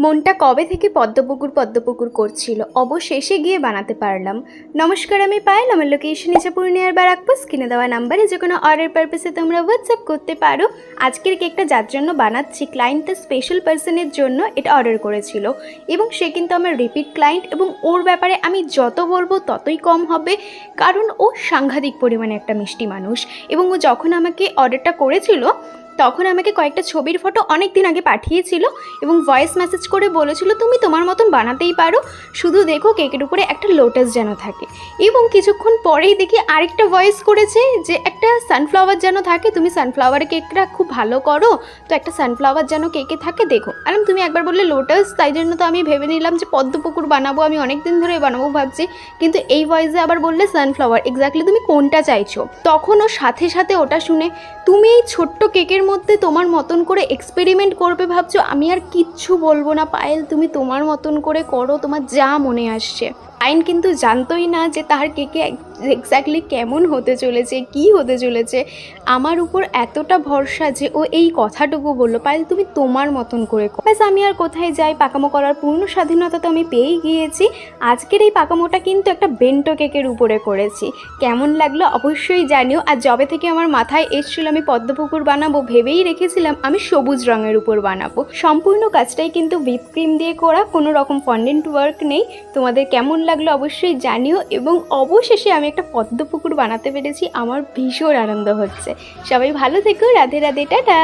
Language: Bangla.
মনটা কবে থেকে পদ্মপুকুর পদ্মপুকুর করছিল, অবশেষে গিয়ে বানাতে পারলাম। নমস্কার, আমি পায়েল। আমার লোকেশন ইচ্ছা পূর্ণিয়ার বারাকপুর। স্ক্রিনে দেওয়া নাম্বারে যে কোনো অর্ডার পারপাসে তোমরা হোয়াটসঅ্যাপ করতে পারো। আজকের কেকটা যার জন্য বানাচ্ছি, ক্লায়েন্টটা স্পেশাল পার্সনের জন্য এটা অর্ডার করেছিল এবং সে কিন্তু আমার রিপিট ক্লায়েন্ট, এবং ওর ব্যাপারে আমি যত বলবো ততই কম হবে, কারণ ও সাংঘাতিক পরিমাণে একটা মিষ্টি মানুষ। এবং ও যখন আমাকে অর্ডারটা করেছিল তখন আমাকে কয়েকটা ছবির ফটো অনেক দিন আগে পাঠিয়েছিল এবং ভয়েস মেসেজ করে বলেছিল তুমি তোমার মতন বানাতেই পারো, শুধু দেখো কেকের উপরে একটা লোটাস যেন থাকে। এবং কিছুক্ষণ পরেই দেখি আরেকটা ভয়েস করেছে যে একটা সানফ্লাওয়ার যেন থাকে, তুমি সানফ্লাওয়ার কেকটা খুব ভালো করো, তো একটা সানফ্লাওয়ার যেন কেকে থাকে দেখো। আর তুমি একবার বললে লোটাস, তাই জন্য তো আমি ভেবে নিলাম যে পদ্মপুকুর বানাবো, আমি অনেক দিন ধরে বানাবো ভাবছি, কিন্তু এই ভয়েসে আবার বললে সানফ্লাওয়ার। এক্স্যাক্টলি তুমি কোনটা চাইছো? তখন ও সাথে সাথে ওটা শুনে, তুমি এই ছোট্ট কেকের মধ্যে তোমার মতন করে এক্সপেরিমেন্ট করবে ভাবছো, আমি আর কিচ্ছু বলবো না পায়েল, তুমি তোমার মতন করে করো, তোমার যা মনে আসছে। আইন কিন্তু জানতোই না যে তার কেকে এক্স্যাক্টলি কেমন হতে চলেছে, কি হতে চলেছে। আমার উপর এতটা ভরসা যে ও এই কথাটুকু বললো, পায়েল তুমি তোমার মতন করে করো। ব্যাস, আমি আর কোথায় যাই, পাকামো করার পূর্ণ স্বাধীনতা তো আমি পেয়েই গিয়েছি। আজকের এই পাকামোটা কিন্তু একটা বেন্টো কেকের উপরে করেছি। কেমন লাগলো অবশ্যই জানিও। আর যবে থেকে আমার মাথায় এসেছিল আমি পদ্মপুকুর বানাবো, ভেবেই রেখেছিলাম আমি সবুজ রঙের উপর বানাবো। সম্পূর্ণ কাজটাই কিন্তু হুইপ ক্রিম দিয়ে করা, কোনো রকম ফন্ডেন্ট ওয়ার্ক নেই। তোমাদের কেমন লাগলো অবশ্যই জানিও। এবং অবশেষে আমি একটা পদ্মপুকুর বানাতে পেরেছি, আমার ভীষণ আনন্দ হচ্ছে। সবাই ভালো থেকো, রাধে রাধে, টাটা।